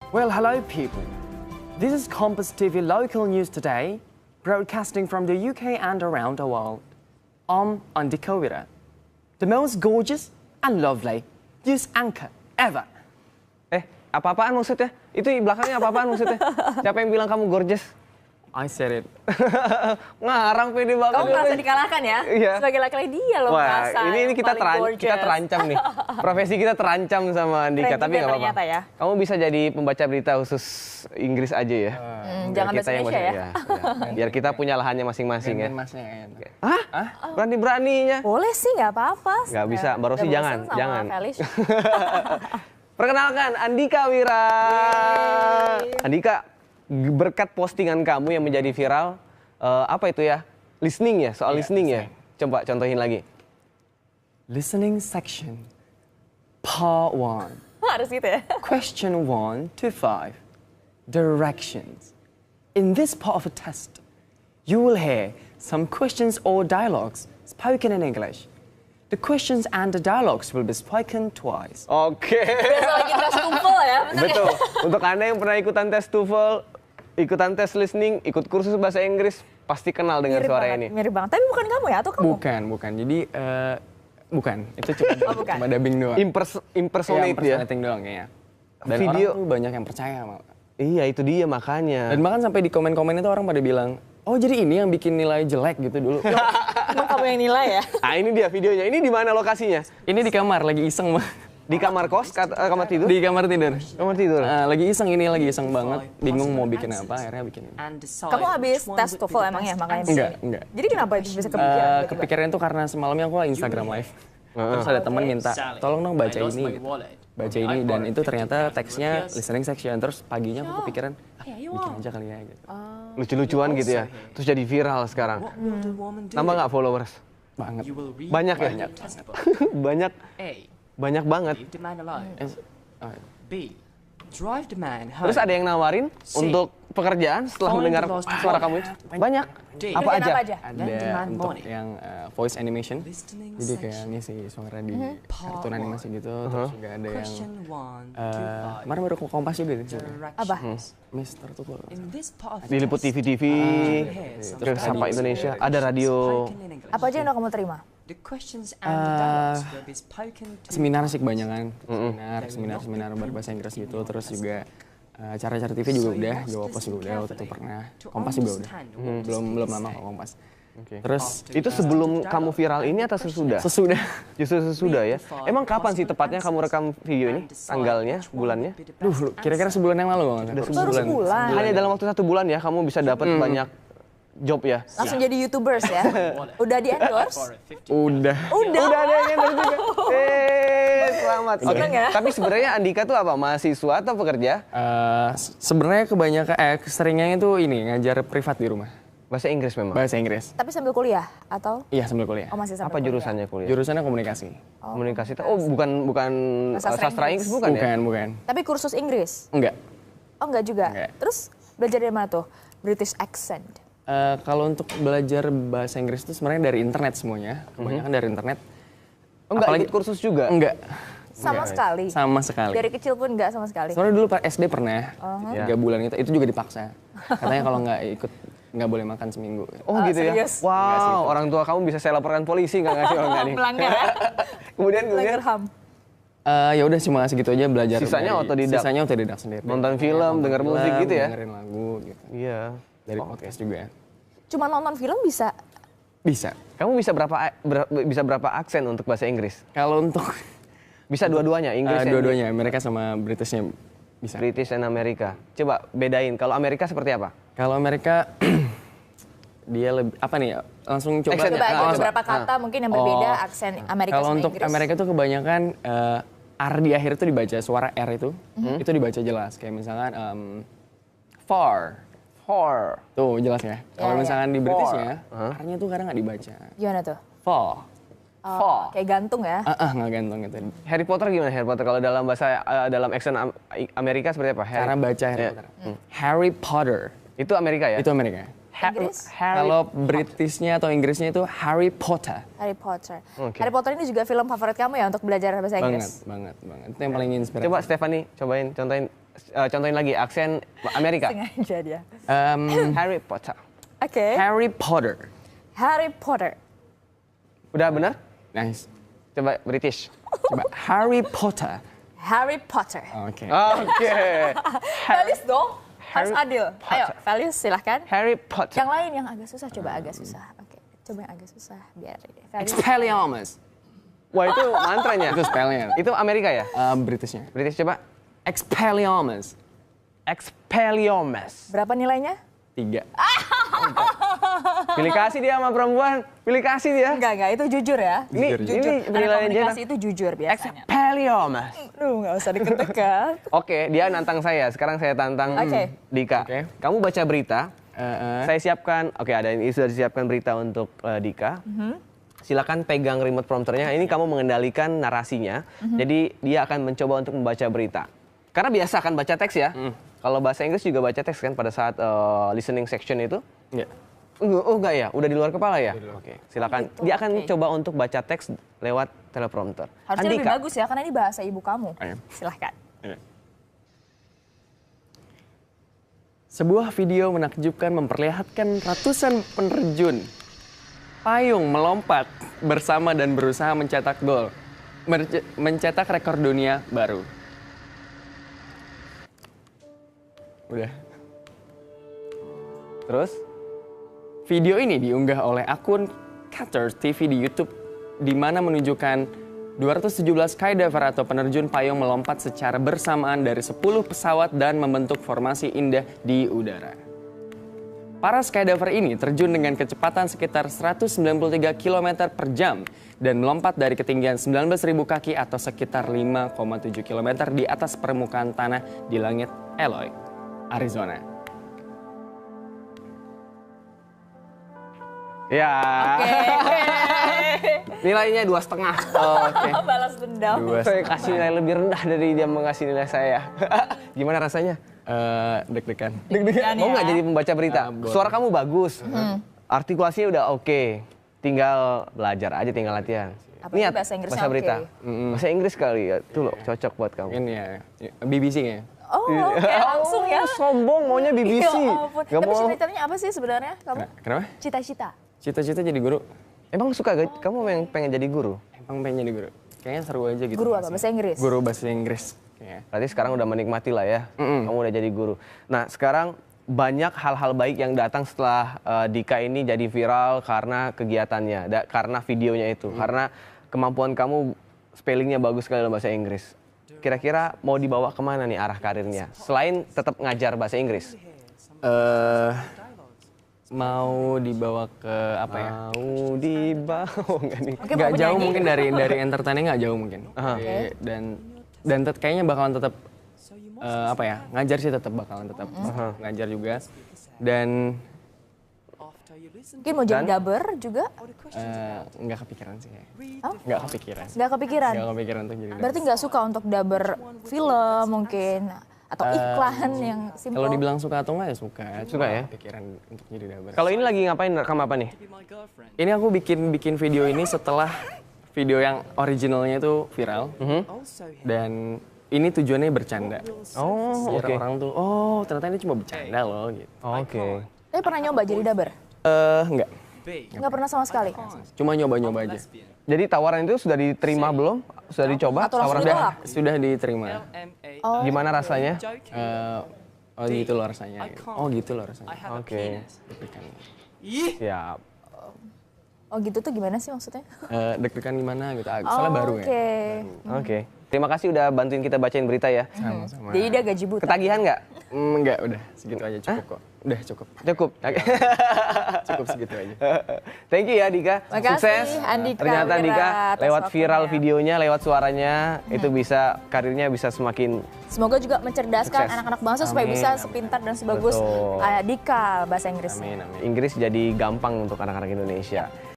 Well, hello people. This is Compass TV local news today, broadcasting from the UK and around the world. I'm Andika, the most gorgeous and lovely news anchor ever. Apa-apaan maksudnya? Itu belakangnya apa-apaan maksudnya? Siapa yang bilang kamu gorgeous? I said it. Ngarang pede banget. Kamu merasa dikalahkan ya? Iya. Sebagai laki-laki dia loh merasa ini kita terancam nih. Profesi kita terancam sama Andika, tapi nggak apa-apa. Ya. Kamu bisa jadi pembaca berita khusus Inggris aja ya. Jangan bahasa Indonesia ya. Biar kita punya lahannya masing-masing ya. Hah? Berani-beraninya? Boleh sih, nggak apa-apa. Nggak bisa, baru sih jangan. Felis. Perkenalkan, Andika Wira. Andika, berkat postingan kamu yang menjadi viral, apa itu ya? Listening ya, soal listening ya. Coba contohin lagi. Listening section, part 1. Harus gitu ya. Question 1 to 5. Directions. In this part of a test, you will hear some questions or dialogues spoken in English. The questions and the dialogues will be spoken twice. Oke. Biasa lagi tes TOEFL ya. Betul. Untuk Anda yang pernah ikutan tes TOEFL, ikutan tes listening, ikut kursus bahasa Inggris, pasti kenal dengan suara ini. Mirip banget. Tapi bukan kamu ya atau kamu? Bukan. Jadi bukan. Itu cuma dubbing doang. Impersonating doang kayaknya. Dan video orang tuh banyak yang percaya. Iya, itu dia makanya. Dan bahkan sampai di komen-komen itu orang pada bilang, oh jadi ini yang bikin nilai jelek gitu dulu. Emang kamu yang nilai ya? Ini dia videonya. Ini di mana lokasinya? Ini di kamar, lagi iseng mah. Di kamar kos, kamar tidur? Di kamar tidur. Kamar tidur? Lagi iseng banget. Bingung mau bikin apa, akhirnya bikin ini. Kamu habis tes TOEFL emang ya makanya? Enggak. Jadi kenapa itu bisa kepikiran? Kepikiran tuh karena semalamnya aku Instagram live. Terus ada teman minta, tolong dong baca ini. Gitu. Baca ini dan itu ternyata teksnya listening section. Terus paginya aku kepikiran, bikin aja kali ya gitu. Lucu-lucuan gitu ya. Terus jadi viral sekarang. Nambah nggak followers? Banget. Banyak ya? Banyak banget. Terus ada yang nawarin untuk pekerjaan setelah mendengar suara kamu itu? Banyak. Apa aja? Ada untuk yang voice animation. Jadi kayak ngisi suara di kartun animasi gitu. Terus juga ada yang kemarin baru ke Kompas juga. Apa? Mister Tukul. Diliput TV-TV, terus sampai Indonesia. Ada radio. Apa aja yang udah kamu terima? Seminar sih kebanyakan. Seminar berbahasa Inggris gitu. Terus juga acara-acara TV juga udah, Jawa Pos juga udah, waktu itu pernah. Kompas juga udah. Belum lama kok Kompas. Terus itu sebelum kamu viral ini atau sesudah? Sesudah. Justru sesudah ya. Emang kapan sih tepatnya kamu rekam video ini? Tanggalnya, bulannya? Kira-kira sebulan yang lalu bang. Baru sebulan. Hanya dalam waktu 1 bulan ya kamu bisa dapat banyak job ya? Langsung jadi YouTubers ya? Udah di endorse? Udah ada yang endorse juga. Selamat. Seneng ya? Tapi sebenarnya Andika tuh apa? Mahasiswa atau pekerja? Sebenarnya kebanyakan seringnya itu ini ngajar privat di rumah. Bahasa Inggris memang? Bahasa Inggris. Tapi sambil kuliah atau? Iya sambil kuliah. Oh masih sambil Apa jurusannya kuliah? Jurusannya komunikasi. Komunikasi. Oh bukan sastra Inggris bukan ya? Bukan. Tapi kursus Inggris? Enggak. Oh enggak juga? Enggak. Terus belajar dari mana tuh? British accent? Kalau untuk belajar bahasa Inggris itu sebenarnya dari internet semuanya. Kebanyakan dari internet. Enggak ikut kursus juga? Enggak. Sama sekali? Sama sekali. Dari kecil pun enggak sama sekali? Soalnya dulu SD pernah, 3 bulan itu juga dipaksa. Katanya kalau nggak ikut, nggak boleh makan seminggu. Oh gitu ya? Serius? Wow, orang tua kamu bisa saya laporkan polisi nggak ngasih orang tadi. Melanggar ya? Kemudian Melanggar HAM? Ya udah cuma segitu aja belajar. Sisanya otodidak sendiri. Nonton film, denger musik gitu ya? Dengerin lagu gitu. Iya. Dari podcast juga. Cuma nonton film bisa? Bisa. Kamu bisa berapa aksen untuk bahasa Inggris? Kalau untuk bisa dua-duanya, Inggris dua-duanya, Amerika sama Britishnya bisa. British dan Amerika. Coba bedain, kalau Amerika seperti apa? Kalau Amerika dia lebih apa nih? Langsung coba. Coba aja beberapa kata mungkin yang berbeda aksen Amerika kalau sama untuk Inggris. Amerika tuh kebanyakan R di akhir itu dibaca, suara R itu dibaca jelas. Kayak misalkan far. Tuh jelas ya. Kalau misalkan di Britishnya, R-nya tuh kadang nggak dibaca. Gimana tuh? Far. Kayak gantung ya? Nggak gantung gitu. Harry Potter gimana Harry Potter? Kalau dalam bahasa dalam accent Amerika seperti apa? Cara baca Harry Potter. Harry Potter. Itu Amerika ya? Itu Amerika. Inggris? Kalau Britishnya atau Inggrisnya itu Harry Potter. Harry Potter. Harry Potter ini juga film favorit kamu ya untuk belajar bahasa Inggris? Banget. Itu yang paling inspiratif. Coba Stephanie, contohin contohin lagi aksen Amerika. Sengaja dia. Harry Potter. Oke. Harry Potter. Harry Potter. Udah benar? Nice. Coba British. Coba Harry Potter. Harry Potter. Oke. Oke. Valis dong. Harus Harry adil. Ayo, Valis silahkan. Harry Potter. Yang lain yang agak susah, coba agak susah. Oke, coba yang agak susah biar Valis. Expelliarmus. Wah itu mantranya. Itu spellnya. Itu Amerika ya? Britishnya. British coba. Expelliarmus. Expelliarmus. Berapa nilainya? 3. Pilih kasih dia sama perempuan. Pilih kasih dia. Enggak, itu jujur ya. Ini Jujur. Karena penilaian dia. komunikasi itu jujur biasanya. Expelliarmus. Aduh, nggak usah deket-deket. Oke, dia nantang saya. Sekarang saya tantang Oke. Dika. Oke. Kamu baca berita. Saya siapkan. Oke, ada ini sudah disiapkan berita untuk Dika. Silakan pegang remote prompternya. Ini kamu mengendalikan narasinya. Jadi dia akan mencoba untuk membaca berita. Karena biasa kan baca teks ya. Kalau bahasa Inggris juga baca teks kan pada saat listening section itu. Iya. Oh enggak ya, udah di luar kepala ya? Oke, silakan. Dia akan coba untuk baca teks lewat teleprompter. Harusnya lebih bagus ya, karena ini bahasa ibu kamu. Ayo. Silahkan. Sebuah video menakjubkan memperlihatkan ratusan penerjun payung melompat bersama dan berusaha mencetak gol. Mencetak rekor dunia baru. Udah. Terus? Video ini diunggah oleh akun Cutter TV di YouTube di mana menunjukkan 217 skydiver atau penerjun payung melompat secara bersamaan dari 10 pesawat dan membentuk formasi indah di udara. Para skydiver ini terjun dengan kecepatan sekitar 193 km per jam dan melompat dari ketinggian 19.000 kaki atau sekitar 5,7 km di atas permukaan tanah di langit Eloy, Arizona. Ya. Nilainya 2,5. Oke. Balas dendam. Saya kasih nilai lebih rendah dari dia mengasih nilai saya. Gimana rasanya? Deg-degan. Deg-degan Mau nggak ya. jadi pembaca berita? Suara kamu bagus. Artikulasinya udah oke. Tinggal belajar aja, tinggal latihan. Apalagi bahasa Inggrisnya bahasa berita. oke. Bahasa Inggris kali ya. Itu loh, cocok buat kamu. Mungkin ya, BBC ya. Oh, oke, langsung ya. Sombong maunya BBC. Ya ampun. Gak Tapi mau. cita-citanya apa sih sebenarnya kamu? Kenapa? Cita-cita. Cita-cita jadi guru. Emang suka gak? Kamu yang pengen jadi guru? Emang pengen jadi guru. Kayaknya seru aja gitu. Guru apa? Bahasa Inggris? Guru bahasa Inggris. Kayaknya. Berarti sekarang udah menikmati lah ya. Kamu udah jadi guru. Nah sekarang banyak hal-hal baik yang datang setelah Dika ini jadi viral karena kegiatannya, karena videonya itu, karena kemampuan kamu spellingnya bagus sekali dalam bahasa Inggris. Kira-kira mau dibawa kemana nih arah karirnya? Selain tetap ngajar bahasa Inggris. Mau dibawa ke apa ya? Mau dibawa nggak nih? Oke, Nggak mau jauh bernyanyi? mungkin dari entertaining nggak jauh mungkin. Dan kayaknya bakalan tetap apa ya? Ngajar sih tetap bakalan tetap ngajar juga. Dan Mungkin mau jadi dubber juga? nggak kepikiran sih. Oh? Nggak kepikiran. Nggak kepikiran? Nggak kepikiran untuk jadi. Berarti nggak suka untuk dubber film mungkin? Atau iklan yang simpel? Kalau dibilang suka atau nggak ya suka. Suka ya? Kepikiran untuk jadi dubber. Kalau ini lagi ngapain, rekam apa nih? Ini aku bikin video ini setelah video yang originalnya itu viral. Dan ini tujuannya bercanda. Oh, Biar oke. orang tuh, oh ternyata ini cuma bercanda loh gitu. Oke. Tapi pernah nyoba jadi dubber? Enggak. Nggak pernah sama sekali? Cuma nyoba-nyoba aja. Jadi tawaran itu sudah diterima belum? Sudah dicoba? Atau langsung Tawaran ditolak? Sudah diterima. Oh. Gimana rasanya? Oh gitu loh rasanya. Gitu. Oh gitu loh rasanya. Oke. Deg-degan. Siap. Oh gitu tuh gimana sih maksudnya? Deg-degan gimana gitu. Soalnya baru ya. Oke. Oke. Terima kasih udah bantuin kita bacain berita ya. Sama-sama. Jadi dia gaji buta. Ketagihan nggak? Enggak, udah segitu aja cukup kok. Udah cukup. Cukup. Oke. Cukup segitu aja. Thank you ya Dika. Makasih, Sukses. Andika, Ternyata Wira, Dika atas lewat viral waktunya. videonya, lewat suaranya itu bisa karirnya bisa semakin Semoga juga mencerdaskan Sukses. anak-anak bangsa supaya Amin, bisa amin. sepintar dan sebagus Betul. Dika bahasa Inggrisnya. Amin, amin. Inggris jadi gampang untuk anak-anak Indonesia.